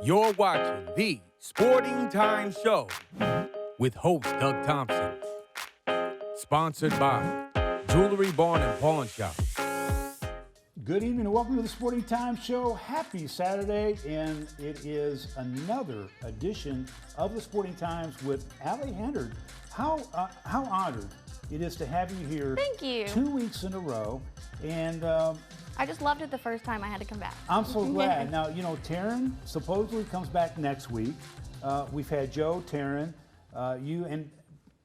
You're watching the Sporting Time Show with host Doug Thompson. Sponsored by Jewelry Barn and Pawn Shop. Good evening and welcome to the Sporting Time Show. Happy Saturday, and it is another edition of the Sporting Times with Allie Hendard. How honored it is to have you here. Thank you. 2 weeks in a row, and I just loved it the first time I had to come back. I'm so glad. Now, you know, Taryn supposedly comes back next week. We've had Joe, Taryn, you, and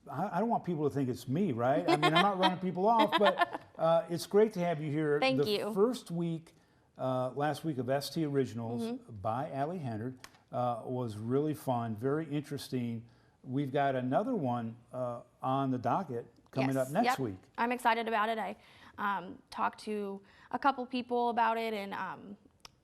I don't want people to think it's me, right? I mean, I'm not running people off, but it's great to have you here. Thank you. The first week, last week of ST Originals by Allie Hendard was really fun, very interesting. We've got another one on the docket coming up next week. I'm excited about it. I talked to a couple people about it, and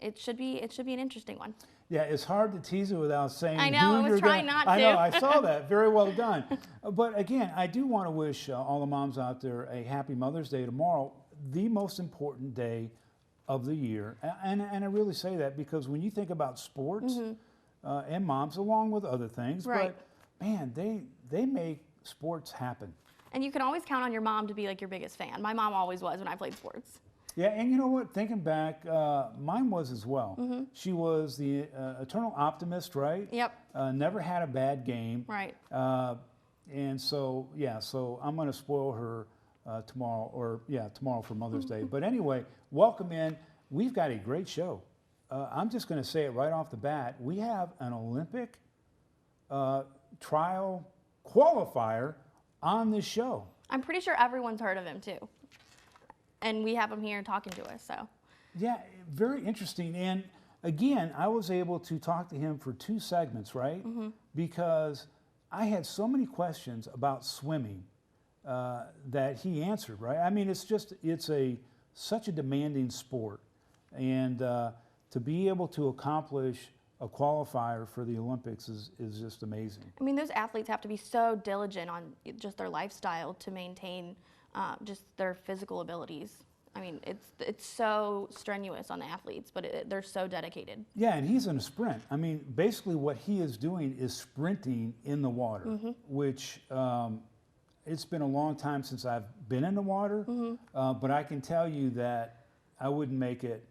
it should be an interesting one. Yeah, it's hard to tease it without saying. I know, who I was you're trying gonna, not to. I know, I saw that. Very well done. But again, I do want to wish all the moms out there a happy Mother's Day tomorrow, the most important day of the year. And I really say that because when you think about sports and moms, along with other things, Right. but man, they make sports happen. And you can always count on your mom to be like your biggest fan. My mom always was when I played sports. Yeah, and you know what? Thinking back, mine was as well. She was the eternal optimist, right? Yep. Never had a bad game. Right. And so, yeah, so I'm going to spoil her tomorrow for Mother's Day. But anyway, welcome in. We've got a great show. I'm just going to say it right off the bat. We have an Olympic trial qualifier on this show. I'm pretty sure everyone's heard of him too. And we have him here talking to us, so. Yeah, very interesting. And again, I was able to talk to him for 2 segments, right? Because I had so many questions about swimming that he answered, right? I mean, it's such a demanding sport. And to be able to accomplish a qualifier for the Olympics is just amazing. I mean, those athletes have to be so diligent on just their lifestyle to maintain just their physical abilities. I mean, it's so strenuous on the athletes, but they're so dedicated. Yeah, and he's in a sprint. I mean, basically what he is doing is sprinting in the water, which it's been a long time since I've been in the water, but I can tell you that I wouldn't make it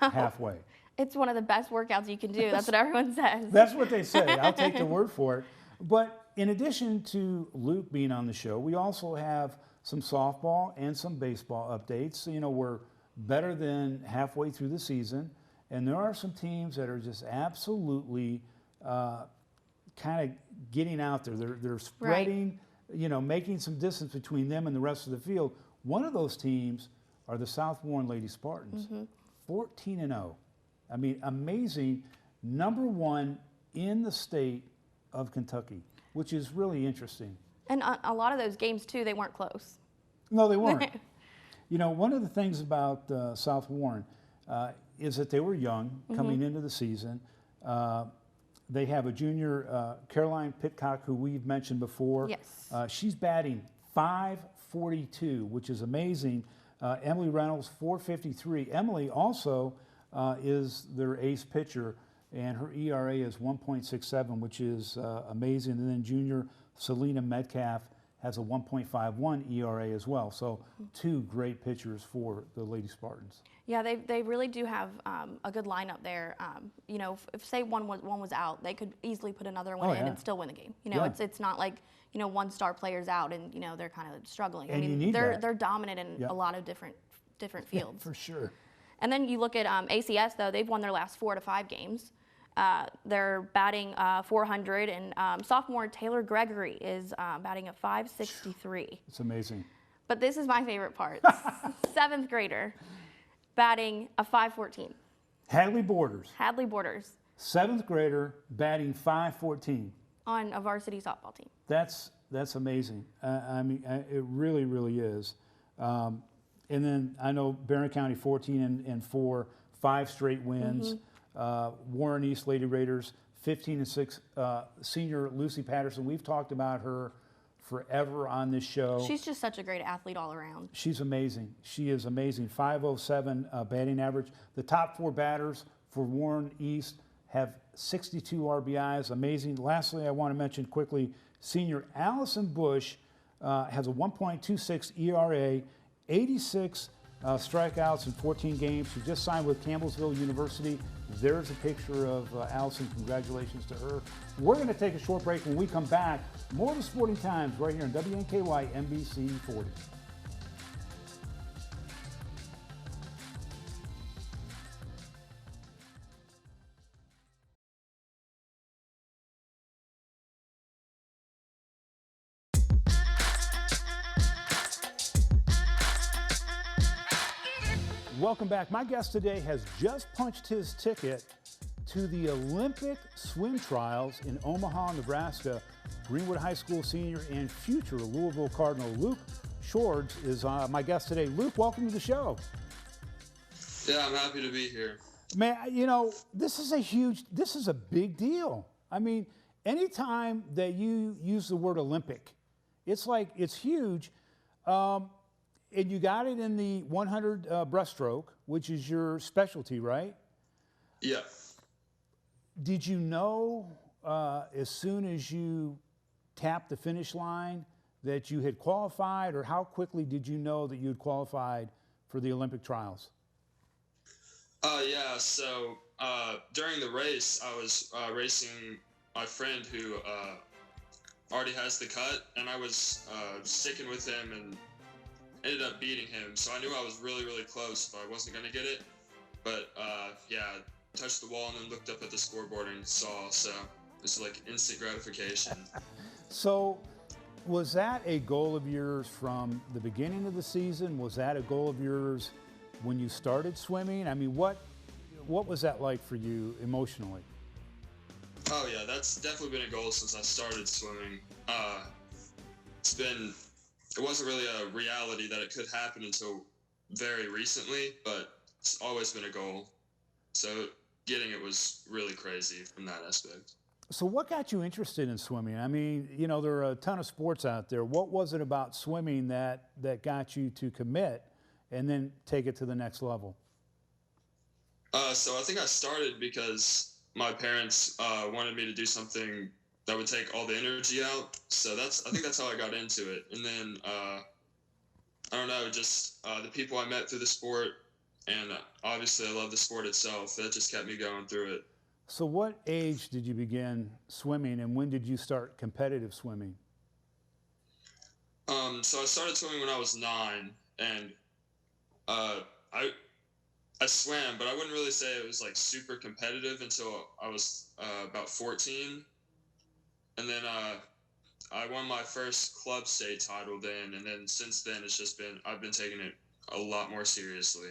halfway. It's one of the best workouts you can do. That's what everyone says. That's what they say. I'll take their word for it. But in addition to Luke being on the show, we also have some softball and some baseball updates. You know, we're better than halfway through the season, and there are some teams that are just absolutely kind of getting out there. They're spreading, you know, making some distance between them and the rest of the field. One of those teams are the South Warren Lady Spartans, 14-0. I mean, amazing. #1 in the state of Kentucky, which is really interesting. And a lot of those games, too, they weren't close. No, they weren't. You know, one of the things about South Warren is that they were young coming into the season. They have a junior, Caroline Pitcock, who we've mentioned before. Yes. She's batting .542, which is amazing. Emily Reynolds, .453. Emily also is their ace pitcher, and her ERA is 1.67, which is amazing. And then junior Selena Metcalf has a 1.51 ERA as well. So 2 great pitchers for the Lady Spartans. Yeah, they really do have a good lineup there. You know, if say one was out, they could easily put another one in and still win the game. You know, it's not like, you know, one star player's out and, you know, they're kind of struggling. And I mean, you need they're dominant in a lot of different fields. Yeah, for sure. And then you look at ACS, though, they've won their last 4 to 5 games. They're batting .400, and sophomore Taylor Gregory is batting a .563. It's amazing. But this is my favorite part. 7th grader batting a .514. Hadley Borders, Hadley Borders 7th grader, batting .514. on a varsity softball team. That's amazing. I mean, it really, really is. And then I know Barron County 14-4, 5 straight wins. Warren East Lady Raiders 15-6. Senior Lucy Patterson, we've talked about her forever on this show. She's just such a great athlete all around. She's amazing. She is amazing. .507 batting average. The top 4 batters for Warren East have 62 RBIs. Amazing. Lastly, I want to mention quickly, senior Allison Bush has a 1.26 ERA, 86 strikeouts in 14 games. She just signed with Campbellsville University. There's a picture of Allison. Congratulations to her. We're going to take a short break. When we come back, more of the Sporting Times right here on WNKY NBC 40. Welcome back. My guest today has just punched his ticket to the Olympic swim trials in Omaha, Nebraska. Greenwood High School senior and future Louisville Cardinal Luke Shords is my guest today. Luke, welcome to the show. Yeah, I'm happy to be here. Man, you know, this is a big deal. I mean, anytime that you use the word Olympic, it's huge. And you got it in the 100 breaststroke, which is your specialty, right? Yeah. Did you know as soon as you tapped the finish line that you had qualified, or how quickly did you know that you had qualified for the Olympic trials? Yeah, so during the race, I was racing my friend who already has the cut, and I was sticking with him and ended up beating him. So I knew I was really, really close if I wasn't going to get it. But yeah, touched the wall and then looked up at the scoreboard and saw, so it was like instant gratification. So was that a goal of yours from the beginning of the season? Was that a goal of yours when you started swimming? I mean, what was that like for you emotionally? Oh yeah, that's definitely been a goal since I started swimming. It wasn't really a reality that it could happen until very recently, but it's always been a goal. So getting it was really crazy from that aspect. So what got you interested in swimming? I mean, you know, there are a ton of sports out there. What was it about swimming that got you to commit and then take it to the next level? So I think I started because my parents wanted me to do something that would take all the energy out. So I think that's how I got into it. And then, I don't know, just the people I met through the sport, and obviously I love the sport itself. That just kept me going through it. So what age did you begin swimming, and when did you start competitive swimming? So I started swimming when I was 9, and I swam, but I wouldn't really say it was like super competitive until I was about 14. And then I won my first club state title then, and then since then I've been taking it a lot more seriously.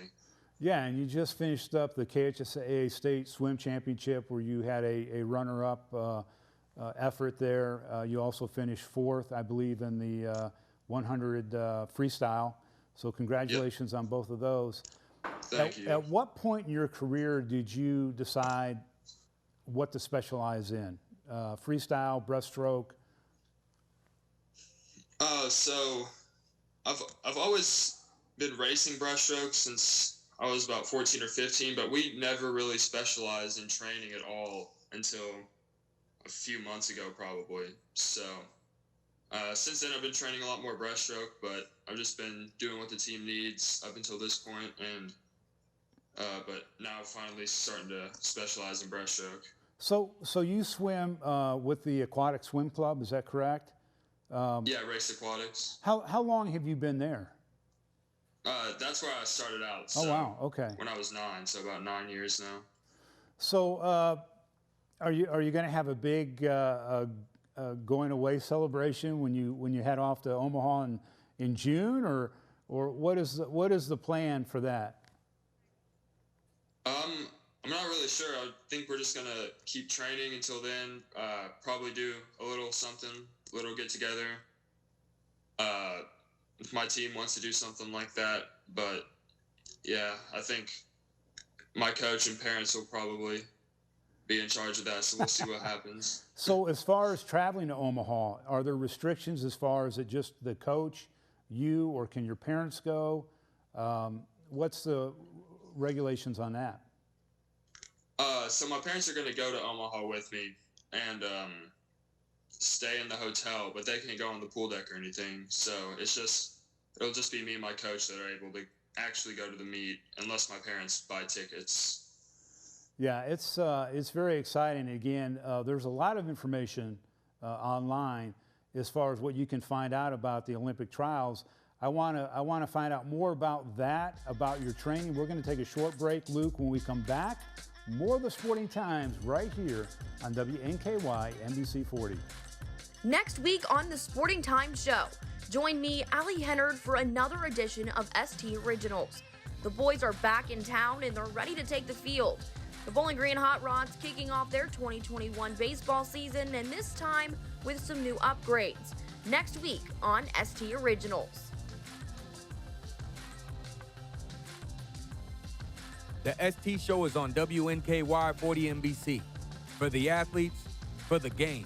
Yeah, and you just finished up the KHSAA State Swim Championship where you had a runner-up effort there. You also finished 4th, I believe, in the 100 freestyle. So congratulations on both of those. Thank you. At what point in your career did you decide what to specialize in? Freestyle, breaststroke? So I've always been racing breaststroke since I was about 14 or 15, but we never really specialized in training at all until a few months ago, probably. So since then, I've been training a lot more breaststroke, but I've just been doing what the team needs up until this point, and but now finally starting to specialize in breaststroke. So you swim with the Aquatic Swim Club, is that correct? Yeah, Race Aquatics. How long have you been there? That's where I started out. Oh, So wow, okay. when I was 9, so about 9 years now. So are you going to have a big going away celebration when you head off to Omaha in June, or what is the plan for that? I'm not really sure. I think we're just gonna keep training until then. Probably do a little something, little get together. If my team wants to do something like that, but yeah, I think my coach and parents will probably be in charge of that, so we'll see what happens. So as far as traveling to Omaha, are there restrictions as far as it just the coach, you, or can your parents go? What's the regulations on that? So my parents are going to go to Omaha with me and stay in the hotel, but they can't go on the pool deck or anything. So it'll just be me and my coach that are able to actually go to the meet unless my parents buy tickets. Yeah, it's very exciting. Again, there's a lot of information online as far as what you can find out about the Olympic trials. I want to find out more about that, about your training. We're going to take a short break, Luke. When we come back, more of the Sporting Times right here on WNKY NBC 40. Next week on the Sporting Times Show, join me, Allie Hennard, for another edition of ST Originals. The boys are back in town and they're ready to take the field. The Bowling Green Hot Rods kicking off their 2021 baseball season, and this time with some new upgrades. Next week on ST Originals. The ST Show is on WNKY 40 NBC. For the athletes, for the game.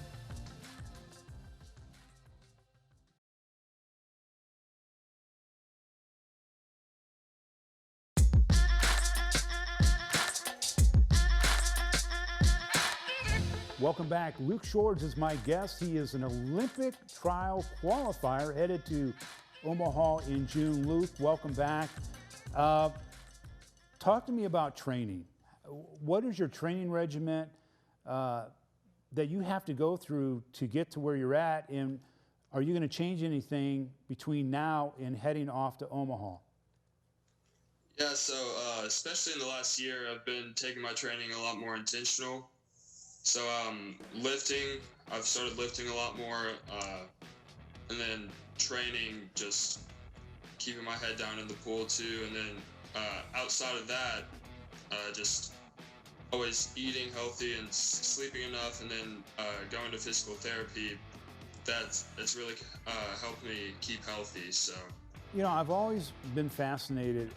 Welcome back. Luke Shords is my guest. He is an Olympic trial qualifier headed to Omaha in June. Luke, welcome back. Talk to me about training. What is your training regimen that you have to go through to get to where you're at? And are you going to change anything between now and heading off to Omaha? Yeah, so especially in the last year, I've been taking my training a lot more intentional. So lifting, I've started lifting a lot more, and then training, just keeping my head down in the pool too. And then outside of that, just always eating healthy and sleeping enough, and then going to physical therapy. That's really helped me keep healthy. So. You know, I've always been fascinated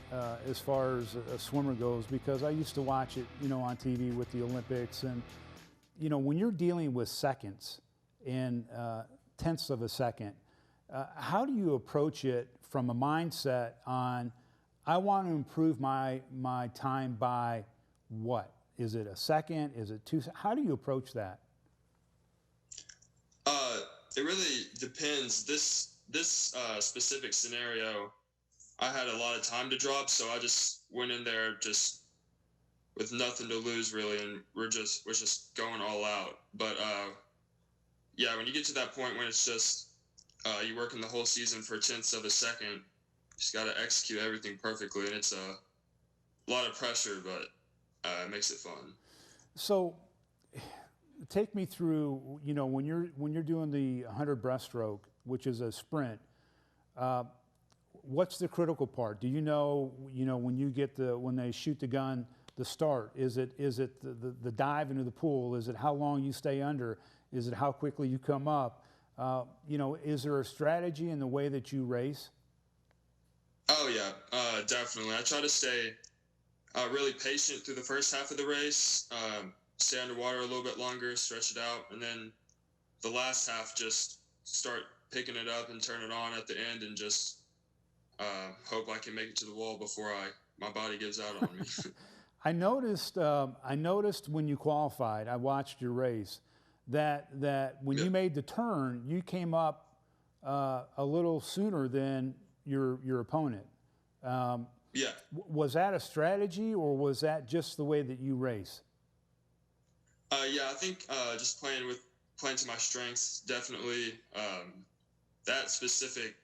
as far as a swimmer goes, because I used to watch it, you know, on TV with the Olympics. And, you know, when you're dealing with seconds and tenths of a second, how do you approach it from a mindset on, I want to improve my time by what? Is it a second? Is it 2 seconds? How do you approach that? It really depends. This specific scenario, I had a lot of time to drop, so I just went in there just with nothing to lose really, and we're just going all out. But yeah, when you get to that point when it's just you're working the whole season for tenths of a second, you just got to execute everything perfectly, and it's a lot of pressure, but it makes it fun. So, take me through, you know, when you're doing the 100 breaststroke, which is a sprint, what's the critical part? Do you know when you get when they shoot the gun, the start? Is it the dive into the pool? Is it how long you stay under? Is it how quickly you come up? You know, is there a strategy in the way that you race? Oh yeah, definitely. I try to stay really patient through the first half of the race. Stay underwater a little bit longer, stretch it out, and then the last half just start picking it up and turn it on at the end, and just hope I can make it to the wall before my body gives out on me. I noticed when you qualified, I watched your race, that when you made the turn, you came up a little sooner than your opponent. Yeah. Was that a strategy, or was that just the way that you race? Yeah, I think just playing to my strengths, definitely. That specific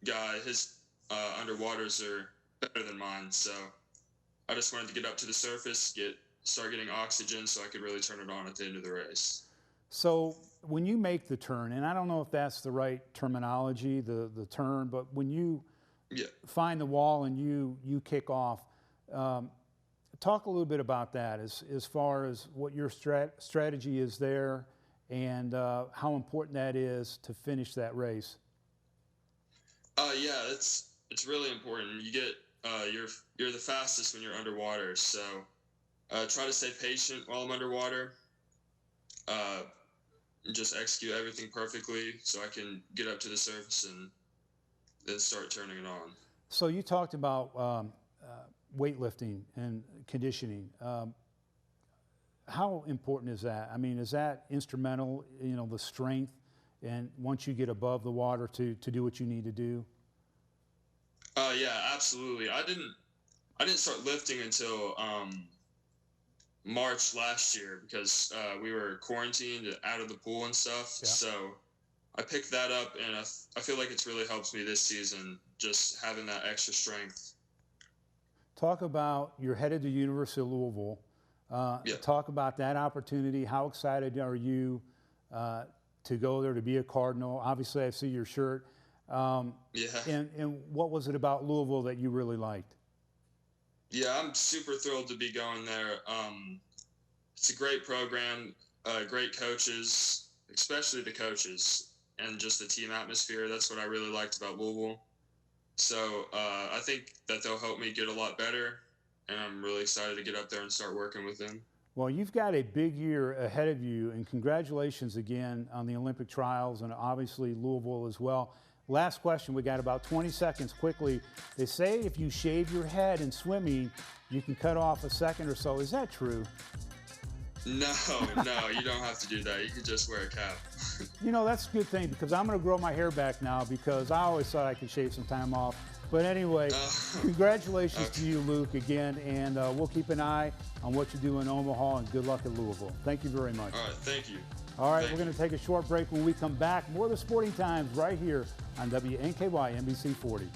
guy, his underwaters are better than mine, so I just wanted to get up to the surface, start getting oxygen, so I could really turn it on at the end of the race. So when you make the turn, and I don't know if that's the right terminology, the turn, but when you find the wall and you kick off, talk a little bit about that as far as what your strategy is there, and how important that is to finish that race. Yeah, it's really important. You get you're the fastest when you're underwater, so try to stay patient while I'm underwater. Just execute everything perfectly so I can get up to the surface and then start turning it on. So you talked about weightlifting and conditioning. how important is that? I mean, is that instrumental, you know, the strength, and once you get above the water to do what you need to do? Yeah, absolutely. I didn't start lifting until March last year because we were quarantined out of the pool and stuff. Yeah. So I picked that up, and I feel like it's really helped me this season, just having that extra strength. Talk about, you're headed to University of Louisville. Yeah. Talk about that opportunity. How excited are you to go there, to be a Cardinal? Obviously, I see your shirt. Yeah. And what was it about Louisville that you really liked? Yeah, I'm super thrilled to be going there. It's a great program, great coaches, especially the coaches, and just the team atmosphere. That's what I really liked about Louisville. So I think that they'll help me get a lot better, and I'm really excited to get up there and start working with them. Well, you've got a big year ahead of you, and congratulations again on the Olympic trials, and obviously Louisville as well. Last question, we got about 20 seconds quickly. They say if you shave your head in swimming, you can cut off a second or so. Is that true? No, you don't have to do that. You can just wear a cap. You know, that's a good thing, because I'm going to grow my hair back now, because I always thought I could shave some time off. But anyway, congratulations to you, Luke, again, and we'll keep an eye on what you do in Omaha, and good luck at Louisville. Thank you very much. All right, thank you. All right, we're going to take a short break. When we come back, more of the Sporting Times right here on WNKY NBC 40.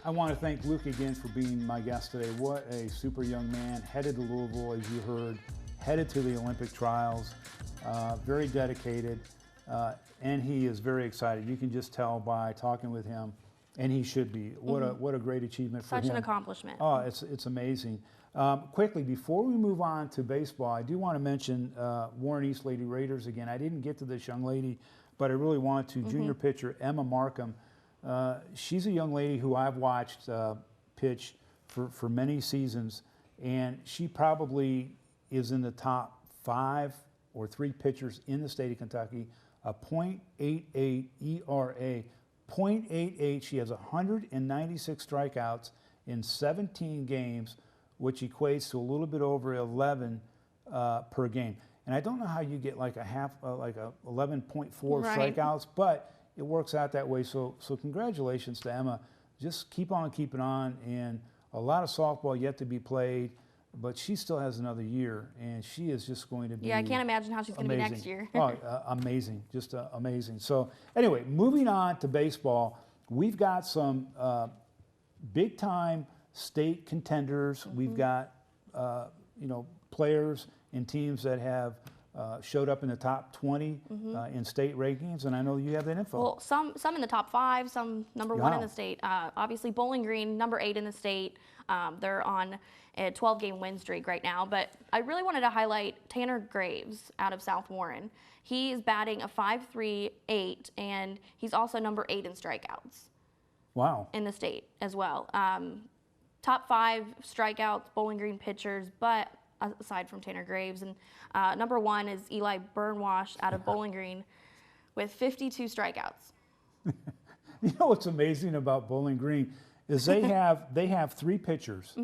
I want to thank Luke again for being my guest today. What a super young man, headed to Louisville, as you heard, headed to the Olympic trials, very dedicated, and he is very excited. You can just tell by talking with him, and he should be. What a great achievement for him. Such an accomplishment. Oh, it's amazing. Quickly, before we move on to baseball, I do want to mention Warren East Lady Raiders again. I didn't get to this young lady, but I really want to. Junior pitcher Emma Markham. She's a young lady who I've watched pitch for many seasons, and she probably is in the top 5 or 3 pitchers in the state of Kentucky. A .88 ERA, .88. She has 196 strikeouts in 17 games, which equates to a little bit over 11 per game. And I don't know how you get like a 11.4 strikeouts, but it works out that way. So congratulations to Emma. Just keep on keeping on, and a lot of softball yet to be played, but she still has another year, and she is just going to be Yeah, I can't imagine how she's going to be next year. Amazing, just amazing. So anyway, moving on to baseball, we've got some big-time state contenders. We've got players and teams that have showed up in the top 20 in state rankings, and I know you have that info. Well, some in the top 5, some number 1 in the state. Obviously, Bowling Green, number 8 in the state. They're on a 12-game win streak right now. But I really wanted to highlight Tanner Graves out of South Warren. He's batting a .538, and he's also number 8 in strikeouts. Wow. In the state as well. Top 5 strikeouts, Bowling Green pitchers, but aside from Tanner Graves. And number 1 is Eli Burnwash out of Bowling Green with 52 strikeouts. You know what's amazing about Bowling Green is they have 3 pitchers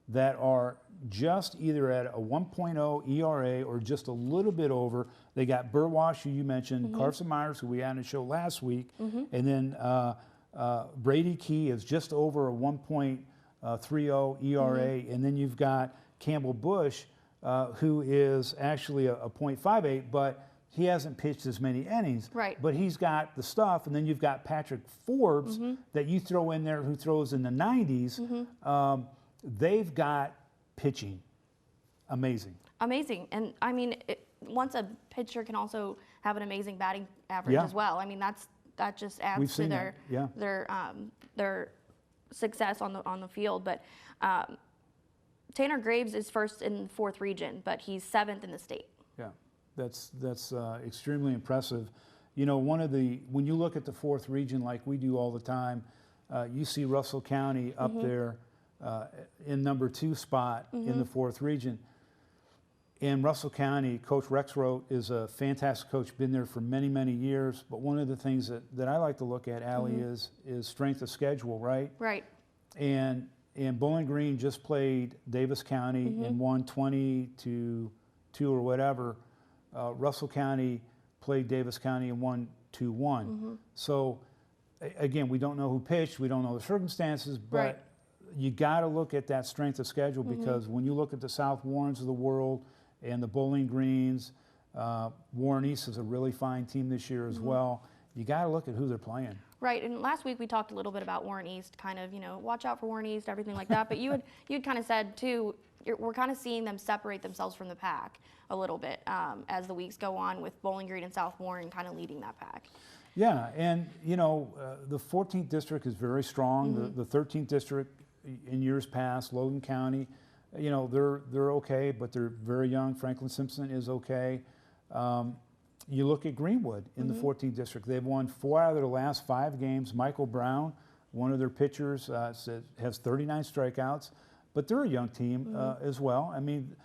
that are just either at a 1.0 ERA or just a little bit over. They got Burnwash, who you mentioned, Carson Myers, who we had on the show last week, and then Brady Key is just over a 1.30 ERA, and then you've got Campbell Bush, who is actually a .58, but he hasn't pitched as many innings. Right. But he's got the stuff, and then you've got Patrick Forbes that you throw in there, who throws in the 90s. They've got pitching. Amazing. Amazing. And, I mean, once a pitcher can also have an amazing batting average as well, I mean, that just adds to their success on the field. But Tanner Graves is first in the 4th region, but he's 7th in the state. Yeah, that's extremely impressive. You know, when you look at the 4th region like we do all the time, you see Russell County up there in number 2 spot in the 4th region. in Russell County, Coach Rex Rote is a fantastic coach, been there for many, many years. But one of the things that I like to look at, Allie, is strength of schedule, right? Right. And Bowling Green just played Davis County and won 20-2 or whatever. Russell County played Davis County and won 2-1. So again, we don't know who pitched, we don't know the circumstances, but Right. you got to look at that strength of schedule because when you look at the South Warrens of the world and the Bowling Greens, Warren East is a really fine team this year as well. You got to look at who they're playing. Right, and last week we talked a little bit about Warren East, kind of, watch out for Warren East, everything like that. But you had kind of said too, we're kind of seeing them separate themselves from the pack a little bit as the weeks go on, with Bowling Green and South Warren kind of leading that pack. Yeah, and the 14th district is very strong. The 13th district in years past, Logan County, they're okay, but they're very young. Franklin Simpson is okay. You look at Greenwood in the 14th district. They've won 4 out of their last 5 games. Michael Brown, one of their pitchers, has 39 strikeouts, but they're a young team as well. I mean,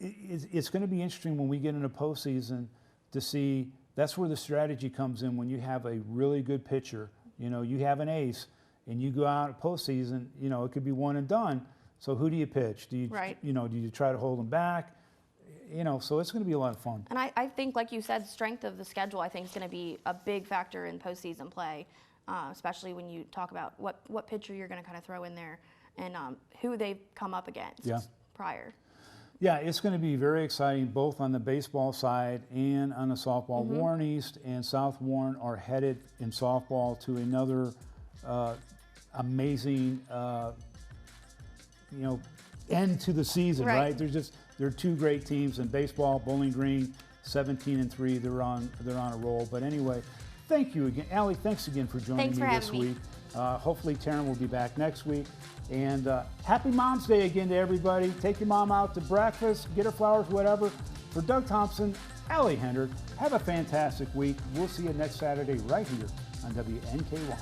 it's going to be interesting when we get into postseason to see. That's where the strategy comes in. When you have a really good pitcher, you have an ace, and you go out at postseason, it could be one and done. So who do you pitch? Do you, Right. do you try to hold them back? So it's going to be a lot of fun. And I think, like you said, strength of the schedule, I think, is going to be a big factor in postseason play, especially when you talk about what pitcher you're going to kind of throw in there and who they've come up against prior. Yeah, it's going to be very exciting both on the baseball side and on the softball. Warren East and South Warren are headed in softball to another amazing, end to the season, right? They're 2 great teams in baseball. Bowling Green, 17-3. They're on a roll. But anyway, thank you again, Allie. Thanks again for joining Thanks me for this having me. week. Hopefully, Taryn will be back next week. And happy Mom's Day again to everybody. Take your mom out to breakfast, get her flowers, whatever. For Doug Thompson, Allie Hendard, have a fantastic week. We'll see you next Saturday right here on WNKY.